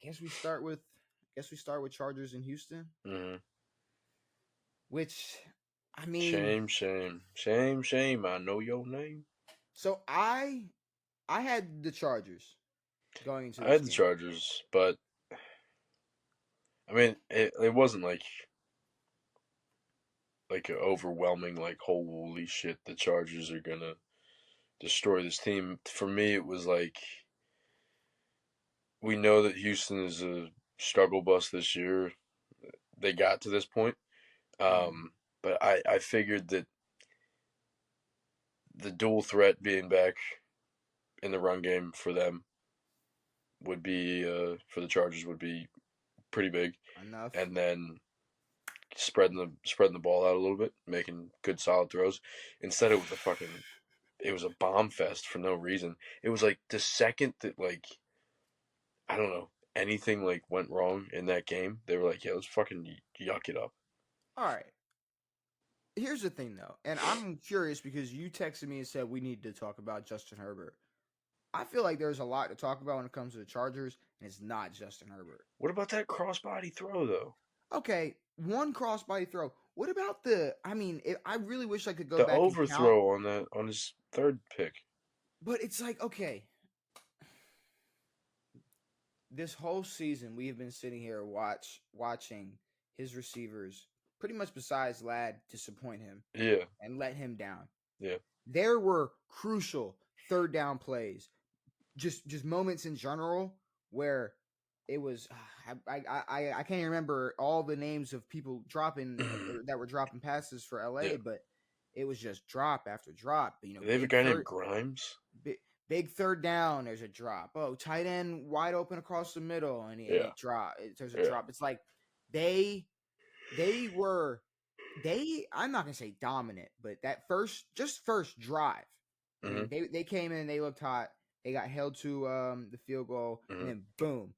guess we start with Chargers in Houston, Mm-hmm. which I mean, Shame, shame, shame, shame. I know your name. so I had the Chargers going into I this had the game. Chargers, but I mean, it wasn't like an overwhelming like holy shit the Chargers are gonna destroy this team. For me, it was like we know that Houston is a struggle bus this year. They got to this point, Mm. but I figured that the dual threat being back in the run game for them would be for the Chargers would be pretty big, Enough. and then spreading the ball out a little bit, making good solid throws. Instead, it was a bomb fest for no reason. It was like the second that like I don't know anything like went wrong in that game, they were like, yeah, let's fucking yuck it up. All right. Here's the thing though, and I'm curious because you texted me and said we need to talk about Justin Herbert. I feel like there's a lot to talk about when it comes to the Chargers, and it's not Justin Herbert. What about that crossbody throw though? Okay, one crossbody throw. What about the? I mean, I really wish I could go The back and count, overthrow on his third pick. but it's like okay, this whole season we have been sitting here watching his receivers, pretty much besides Lad, disappoint him Yeah, and let him down. yeah. There were crucial third down plays, just moments in general where it was I can't even remember all the names of people dropping or that were dropping passes for Yeah. LA, but it was just drop after drop. You know, They have a guy named Grimes. big, big third down. There's a drop. Oh, tight end wide open across the middle, and Yeah, it drop. There's a yeah. drop. It's like they they were I'm not gonna say dominant, but that first drive. I Mm-hmm. mean, they came in and they looked hot. They got held to the field goal, and Mm-hmm. then boom,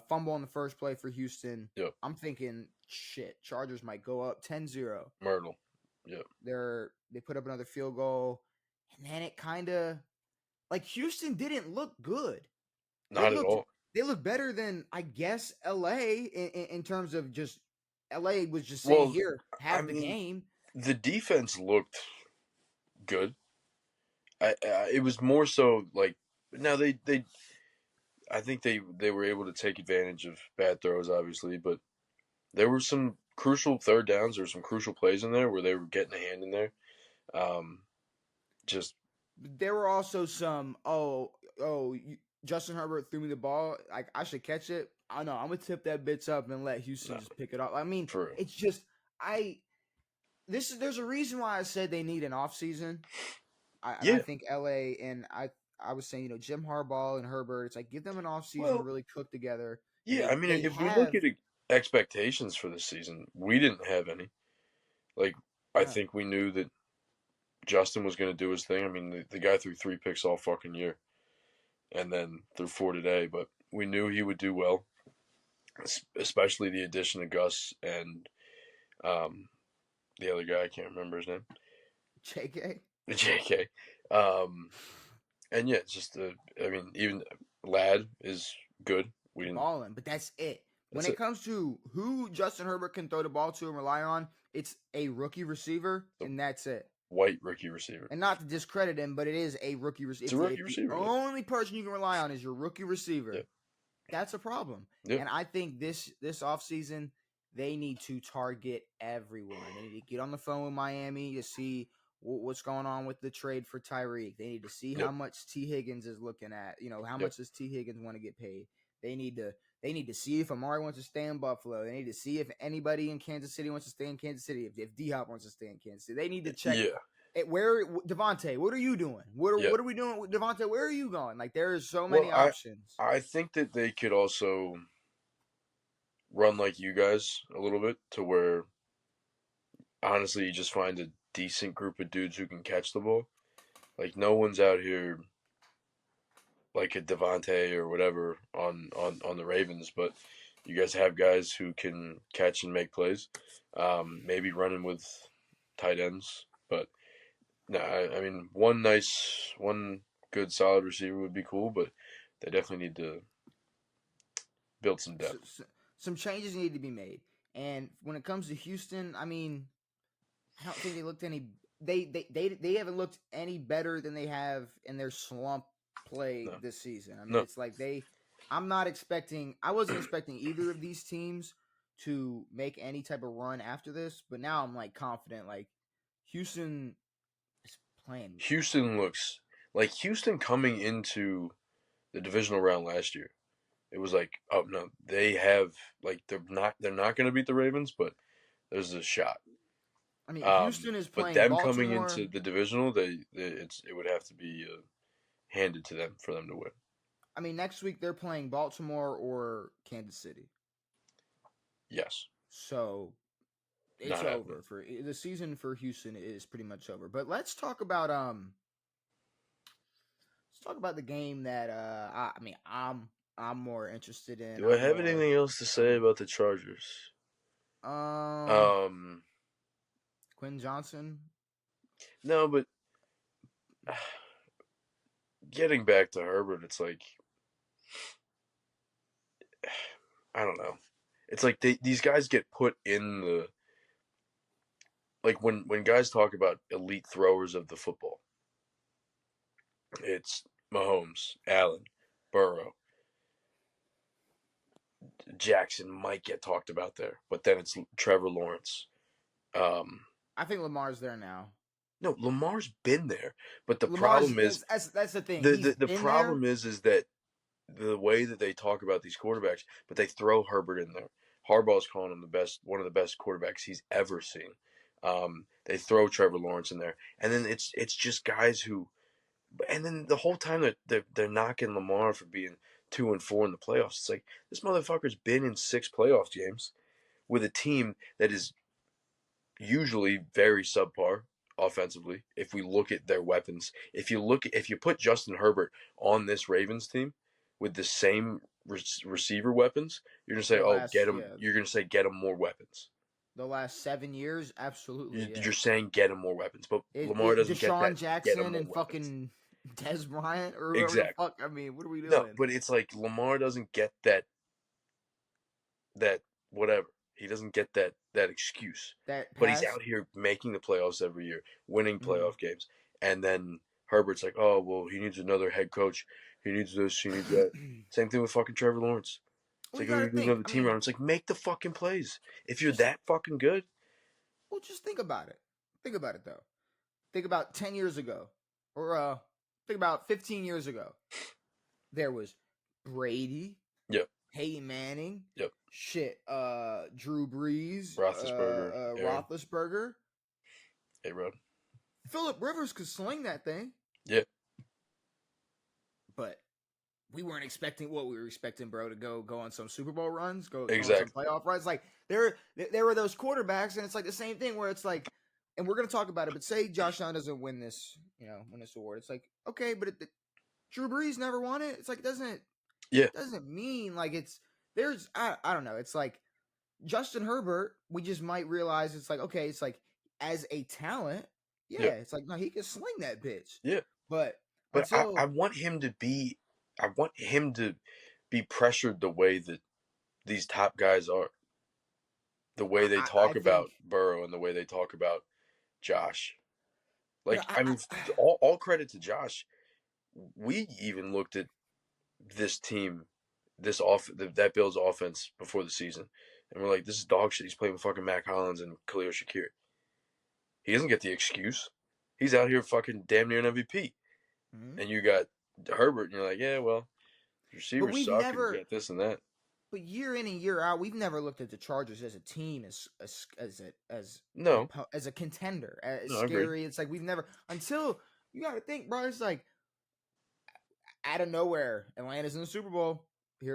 fumble on the first play for Houston. Yep. I'm thinking, shit, Chargers might go up 10-0. Myrtle. Yep. They put up another field goal, and then it kind of like Houston didn't look good. They Not at looked all. they looked better than I guess LA in terms of just LA was just saying Well, here I have the mean, game. the defense looked good. It was more so like now they I think they were able to take advantage of bad throws, obviously, but there were some crucial third downs. There were some crucial plays in there where they were getting a hand in there. Um, just There were also some Justin Herbert threw me the ball, like I should catch it. I know I'm gonna tip that bitch up and let Houston no, just pick it up. I mean, for real. it's just I there's a reason why I said they need an off season. I Yeah. think LA and I was saying, Jim Harbaugh and Herbert, it's like give them an off season to Well, really cook together. And yeah. I mean, they if we look have at expectations for this season, we didn't have any. Like, I no. think we knew that Justin was going to do his thing. I mean, the guy threw 3 picks all fucking year, and then threw 4 today. But we knew he would do well, especially the addition of Gus and um, the other guy. I can't remember his name. JK. JK. Um, and yeah, it's just I mean, even Lad is good. We didn't. Balling, but that's it. When That's it it. comes to who Justin Herbert can throw the ball to and rely on, it's a rookie receiver, The and that's it. white rookie receiver. And not to discredit him, but it is a rookie It's receiver. a rookie If the receiver. Yeah. only person you can rely on is your rookie Yeah. receiver, that's a problem. Yeah. And I think this offseason, they need to target everyone. They need to get on the phone with Miami to see what's going on with the trade for Tyreek. They need to see how Yep. much T. Higgins is looking at. How Yep. much does T. Higgins want to get paid? They need to see if Amari wants to stay in Buffalo. They need to see if anybody in Kansas City wants to stay in Kansas City. If D Hop wants to stay in Kansas City, they need to check Yeah. where Devontae. What are you doing? What Yeah. are we doing with Devontae? Where are you going? Like there is so Well, many options. I think that they could also run like you guys a little bit to where honestly you just find a decent group of dudes who can catch the ball. Like no one's out here like a Devontae or whatever on the Ravens, but you guys have guys who can catch and make plays. Maybe running with tight ends, but no, I mean one good solid receiver would be cool, but they definitely need to build some depth. Some changes need to be made. And when it comes to Houston, I mean, I don't think they looked any. They haven't looked any better than they have in their slump play No, this season. I mean, no. it's like they. I'm not expecting. I wasn't expecting either of these teams to make any type of run after this, but now I'm like confident. Like Houston is playing. Houston looks like Houston coming into the divisional round last year. It was like, oh no, they have like they're not going to beat the Ravens, but there's a shot. I mean, Houston is But playing them coming Baltimore. into the divisional, it would have to be handed to them for them to win. I mean, next week they're playing Baltimore or Kansas City. Yes, So it's not happening. over for the season for Houston is pretty much over. But let's talk about the game that I mean I'm more interested in. Do I I'm have more anything else to say about the Chargers? um Um, Quinn Johnson. no, but getting back to Herbert, it's like I don't know. It's like these guys get put in the like when guys talk about elite throwers of the football, it's Mahomes, Allen, Burrow, Jackson might get talked about there, but then it's Trevor Lawrence. Um, I think Lamar's there now. no, Lamar's been there, but the Lamar's problem is that's the thing. the, He's the the been there. problem is that the way that they talk about these quarterbacks, but they throw Herbert in there. Harbaugh's calling him one of the best quarterbacks he's ever seen. They throw Trevor Lawrence in there, and then it's just guys who, and then the whole time that they're knocking Lamar for being 2-4 in the playoffs. It's like this motherfucker's been in 6 playoff games with a team that is usually very subpar offensively. If we look at their weapons, if you put Justin Herbert on this Ravens team with the same receiver weapons, you're gonna say, The oh, last get him. You're gonna say get him more weapons. the last 7 years, absolutely, yeah. You're saying get him more weapons, but Lamar It doesn't get Deshaun that. Get him Jackson more and weapons. fucking Des Bryant or whoever the Exactly. fuck. I mean, what are we No, doing? but it's like Lamar doesn't get that whatever. He doesn't get that excuse. That But he's pass. out here making the playoffs every year, winning Mhm. playoff games. And then Herbert's like, oh well, he needs another head coach. He needs this. He needs that. Same thing with fucking Trevor Lawrence. It's Well, you like, oh, got to you need think. another I team around. mean, It's like, make the fucking plays. If you're just that fucking good, just think about it. Think about it though. Think about 10 years ago, or think about 15 years ago. There was Brady, yep, Peyton Manning, yep. shit, Drew Brees, Roethlisberger, Aaron, Roethlisberger. A-Rod. Philip Rivers could sling that thing, Yeah, but we weren't expecting what we were expecting, bro, to go on some Super Bowl runs, go on some exactly. playoff runs. Like there were those quarterbacks, and it's like the same thing where it's like, and we're gonna talk about it. But say Josh Allen doesn't win this, win this award. It's like okay, but Drew Brees never won it. It's like Yeah, doesn't mean like I don't know. It's like Justin Herbert. We just might realize it's like okay, it's like as a talent, yeah, yeah, it's like no, he can sling that bitch, yeah. but But I, until I want him to be, I want him to be pressured the way that these top guys are. The way they I talk think, about Burrow and the way they talk about Josh. but Like, I mean, all credit to Josh. We even looked at this team, that Bills offense before the season, and we're like, this is dog shit. He's playing with fucking Mac Hollins and Khalil Shakir. He doesn't get the excuse. He's out here fucking damn near an MVP. Mhm. And you got Herbert, and you're like, yeah, well, but receivers we've suck, and you never, got this and that. but year in and year out, we've never looked at the Chargers as a team No, as a contender, as no, I agree. scary. It's like we've never until you got to think, bro. It's like out of nowhere, Atlanta's in the Super Bowl. Yeah,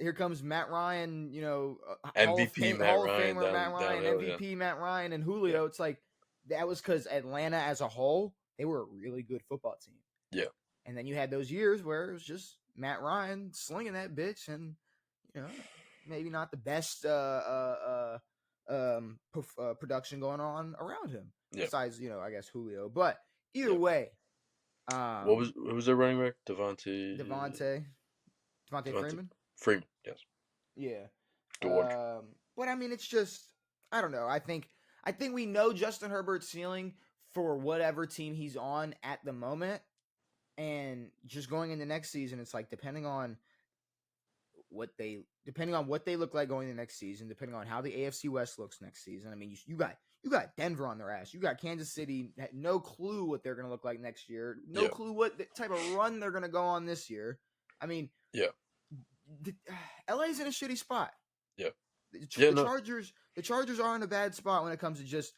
Here comes Matt Ryan, MVP Matt Hall of Ryan Famer Matt Ryan, downhill. Yeah, MVP Matt Ryan, and yeah, Julio. It's like that was because Atlanta as a whole, they were a really good football team. yeah, And then you had those years where it was just Matt Ryan slinging that bitch, and maybe not the best production going on around him. yeah, Besides, I guess Julio. But either yeah. way, What was their running back? Devontae Devontae Freeman. Freeman. Yes. Yeah. Dork. But I mean, it's just I don't know. I think we know Justin Herbert's ceiling for whatever team he's on at the moment, and just going into next season, it's like depending on what they look like going into next season, depending on how the AFC West looks next season. I mean, you got Denver on their ass. You got Kansas City, had no clue what they're going to look like next year. No Yeah. clue what type of run they're going to go on this year. I mean, Yeah. LA's in a shitty spot. Yeah. The, Yeah. the No. Chargers are in a bad spot when it comes to just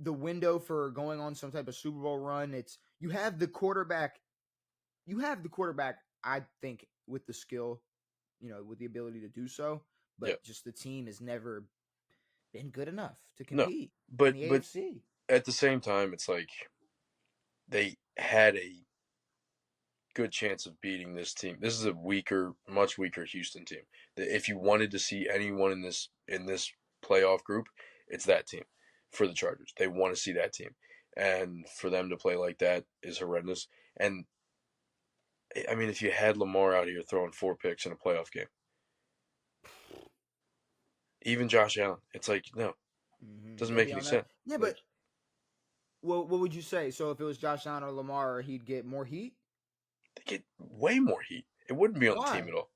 the window for going on some type of Super Bowl run. It's you have the quarterback. You have the quarterback. I think with the skill, with the ability to do so, Yeah. but just the team has never been good enough to No. compete in But the AFC. at the same time, it's like they had a good chance of beating this team. This is a weaker, much weaker Houston team. If you wanted to see anyone in this playoff group, it's that team for the Chargers. They want to see that team, and for them to play like that is horrendous. And I mean, if you had Lamar out here throwing 4 picks in a playoff game, even Josh Allen, it's like no, doesn't They'll make be any on that. sense. Yeah, Like, but what would you say? So if it was Josh Allen or Lamar, he'd get more heat. they get way more heat. It wouldn't be on the team Why? at all.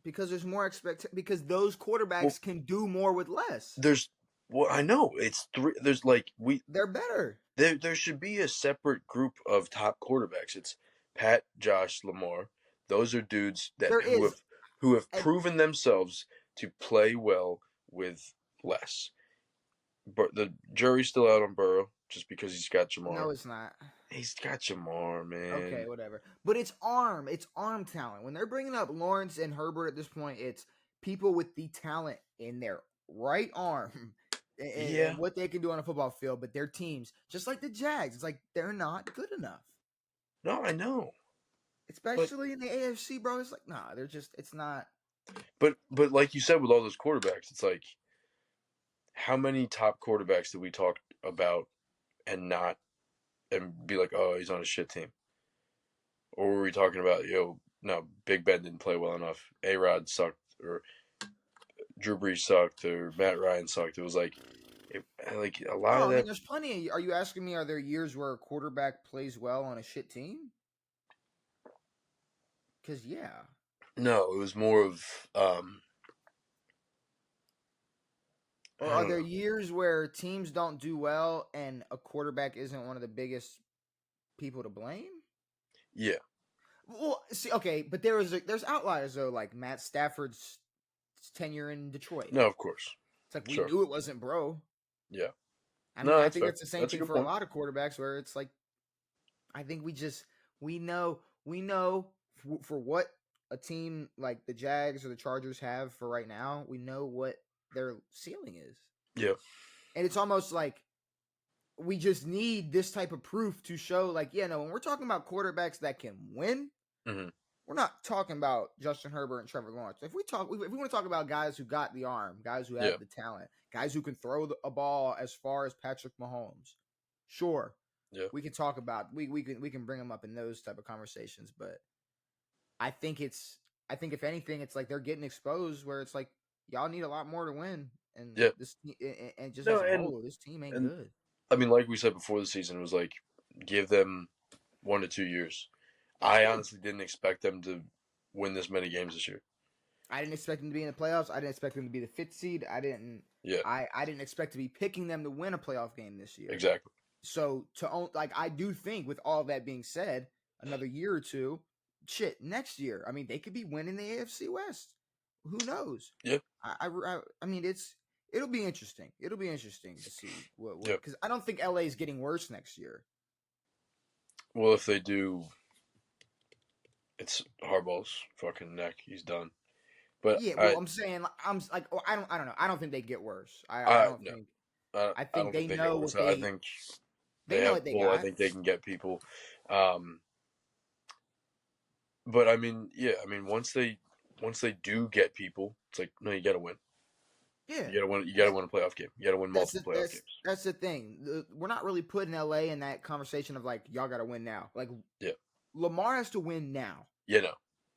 Because there's more because those Well, quarterbacks can do more with less. there's well, I know it's three. There's like They're better. there should be a separate group of top quarterbacks. It's Pat, Josh, Lamar. Those are dudes that There is, who have and proven themselves to play well with less. But the jury's still out on Burrow just because he's got Jamar. no, it's not. He's got Jamar, Okay, man. whatever. But it's arm. It's arm talent. When they're bringing up Lawrence and Herbert at this point, it's people with the talent in their right arm Yeah, and what they can do on a football field. But their teams, just like the Jags, it's like they're not good enough. no, I know, but Especially in the AFC, bro. It's like, nah, it's not. but like you said with all those quarterbacks, it's like how many top quarterbacks did we talk about and not and be like, oh, he's on a shit team? Or were we talking about, no, Big Ben didn't play well enough. A-Rod sucked, or Drew Brees sucked, or Matt Ryan sucked. It was like, a lot Oh, of I mean, that. there's plenty. Are you asking me, are there years where a quarterback plays well on a shit team? Because, yeah. No, it was more of, Or I are don't there know. years where teams don't do well and a quarterback isn't one of the biggest people to blame? Yeah, Well, see, okay, but there's outliers though, like Matt Stafford's tenure in Detroit. no, of course, It's like we sure, knew it wasn't bro. yeah. I mean, No, I that's think fair. that's the same That's a thing good for a point. lot of quarterbacks where it's like I think we know for what a team like the Jags or the Chargers have for right now, we know what their ceiling is. Yeah, And it's almost like we just need this type of proof to show like, yeah, no, when we're talking about quarterbacks that can win, hmm we're not talking about Justin Herbert and Trevor Lawrence. If we want to talk about guys who got the arm, guys who yeah, have the talent, guys who can throw a ball as far as Patrick Mahomes, sure, yeah, we can talk about we can bring them up in those type of conversations. But I think if anything, it's like they're getting exposed where it's like y'all need a lot more to win, and yeah. and just No, as a whole, this team ain't and good. I mean, like we said before the season, it was like give them 1 to 2 years. I Yeah. honestly didn't expect them to win this many games this year. I didn't expect them to be in the playoffs. I didn't expect them to be the fifth seed. Yeah, I didn't expect to be picking them to win a playoff game this year. exactly. So to own, like I do think, with all that being said, another year or two, shit, next year, I mean, they could be winning the AFC West. Who knows? Yeah, I mean, it'll be interesting. It'll be interesting to see what yeah. because I don't think LA is getting worse next year. Well, if they do, it's Harbaugh's fucking neck. He's done. But Yeah, well, I'm saying I'm like oh, I don't know. I don't think they get worse. I don't no, think. I I think don't they think they get know worse. what I think they they know have what they pull. I got. think they can get people. Um, but I mean, yeah. I mean, once they do get people, it's like no, you got to win. Yeah, You got to win. You got to win a playoff game. You got to win that's multiple playoff that's games. that's the thing. We're not really putting LA in that conversation of like y'all got to win now. Like Yeah. Lamar has to win now. Yeah. No.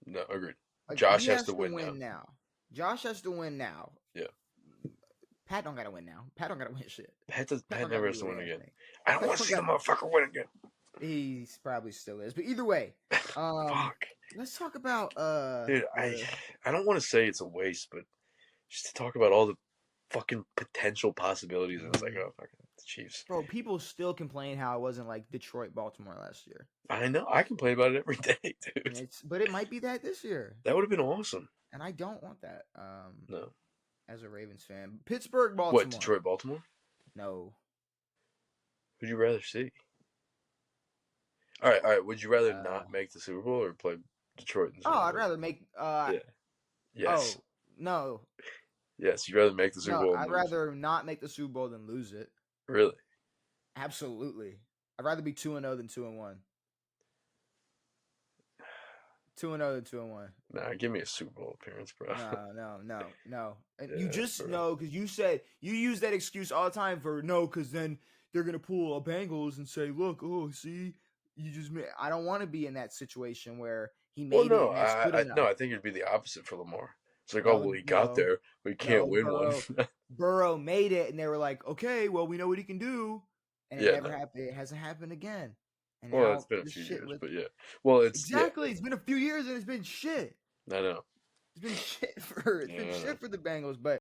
No. Agreed. Like Josh he has has to to win now. win now. Josh has to win now. Yeah. Pat don't gotta win now. Pat don't gotta win shit. Pat don't never gotta has to do win again. anything. I don't Pat want to don't see the got- motherfucker win again. He probably still is. But either way, Fuck. let's talk about Dude, I don't want to say it's a waste, but just to talk about all the fucking potential possibilities, and it's like, oh, fucking the Chiefs. Bro, people still complain how it wasn't like Detroit, Baltimore last year. I know. I complain about it every day, dude. But it might be that this year. That would have been awesome. And I don't want that. No. As a Ravens fan, Pittsburgh, Baltimore. What, Detroit, Baltimore? No. Who'd you rather see? All right. Would you rather not make the Super Bowl or play Detroit in the Super Bowl? I'd rather make. Yeah. Yes. Oh no. Yes, you'd rather make the Super Bowl. I'd rather not make the Super Bowl than lose it. Really? Absolutely. I'd rather be 2-0 than 2-1. 2-0 than 2-1. Nah, give me a Super Bowl appearance, bro. No. And Yeah, you just bro. know because you said you use that excuse all the time for no, because then they're gonna pull a Bengals and say, "Look, see, you just." I don't want to be in that situation where he made it. And that's good enough. I think it'd be the opposite for Lamar. It's like, he got there, but he can't win one. Burrow made it, and they were like, "Okay, well, we know what he can do," and it never happened. It hasn't happened again. And well, it's been a few years, but yeah. Well, it's It's been a few years, and it's been shit. I know. It's been shit for the Bengals, but